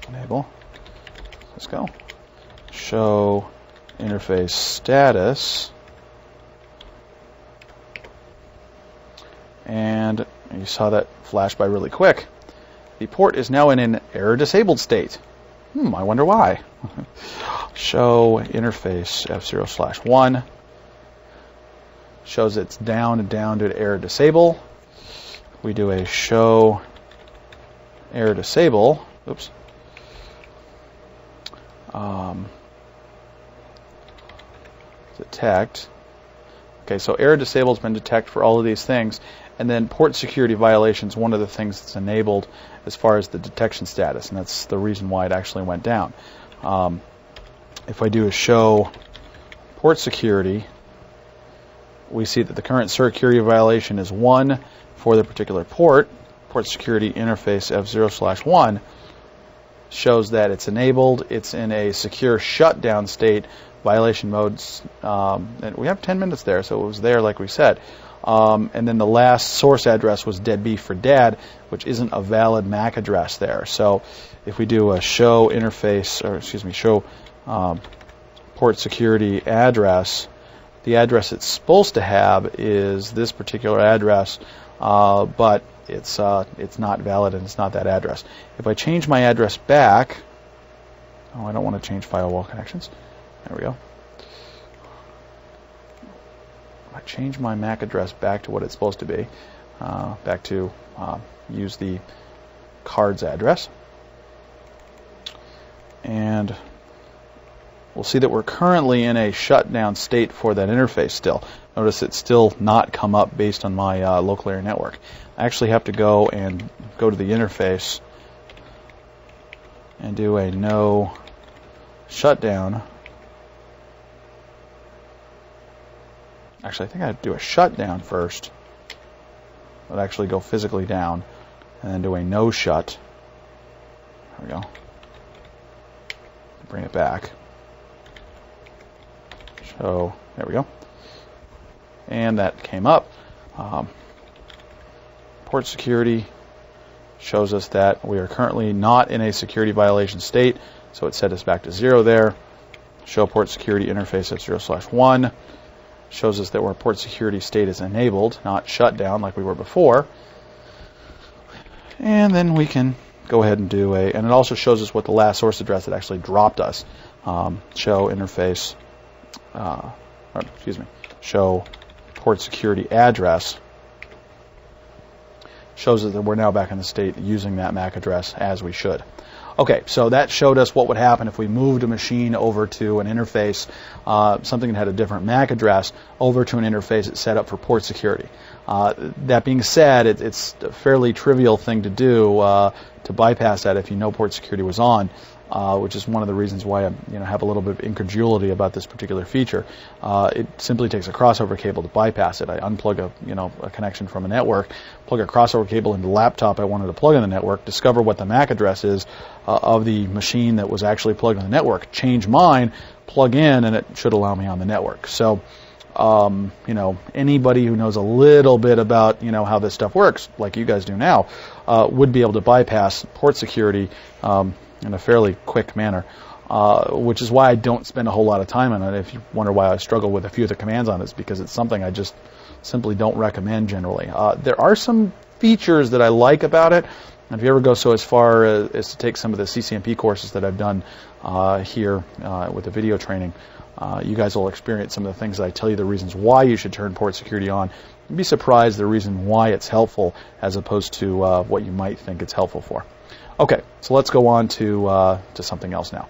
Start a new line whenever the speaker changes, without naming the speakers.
enable. Let's go. Show interface status. And you saw that flash by really quick. The port is now in an error disabled state. I wonder why. Show interface F0/1. Shows it's down and down due to error disable. We do a show error disable. Oops. Detect. Okay, so error disable has been detected for all of these things. And then port security violations, one of the things that's enabled as far as the detection status, and that's the reason why it actually went down. If I do a show port security, we see that the current security violation is 1 for the particular port. Port security interface F0/1 shows that it's enabled. It's in a secure shutdown state, violation modes, and we have 10 minutes there, so it was there like we said. And then the last source address was deadbeef for dad, which isn't a valid MAC address there. So if we do a show interface, or excuse me, show port security address, the address it's supposed to have is this particular address, but it's not valid and it's not that address. If I change my address back, I don't want to change firewall connections. There we go. I change my MAC address back to what it's supposed to be, back to use the card's address, and we'll see that we're currently in a shutdown state for that interface still. Notice it's still not come up based on my local area network. I actually have to go to the interface and do a no shutdown. Actually, I think I have to do a shutdown first. I'd actually go physically down and then do a no shut. There we go. Bring it back. So, there we go. And that came up. Port security shows us that we are currently not in a security violation state, so it set us back to 0 there. Show port security interface F0/1. Shows us that our port security state is enabled, not shut down like we were before. And then we can go ahead and do and it also shows us what the last source address that actually dropped us. Show interface, show port security address. Shows us that we're now back in the state using that MAC address as we should. Okay, so that showed us what would happen if we moved a machine over to an interface, something that had a different MAC address, over to an interface that's set up for port security. That being said, it's a fairly trivial thing to do to bypass that if you know port security was on, which is one of the reasons why I have a little bit of incredulity about this particular feature. It simply takes a crossover cable to bypass it. I unplug a connection from a network, plug a crossover cable into the laptop I wanted to plug in the network, discover what the MAC address is of the machine that was actually plugged in the network, change mine, plug in, and it should allow me on the network. So, anybody who knows a little bit about how this stuff works, like you guys do now, would be able to bypass port security in a fairly quick manner, which is why I don't spend a whole lot of time on it. If you wonder why I struggle with a few of the commands on it, it's because it's something I just simply don't recommend generally. There are some features that I like about it. If you ever go so as far as to take some of the CCNP courses that I've done here with the video training, you guys will experience some of the things that I tell you, the reasons why you should turn port security on. You'd be surprised the reason why it's helpful as opposed to what you might think it's helpful for. Okay, so let's go on to something else now.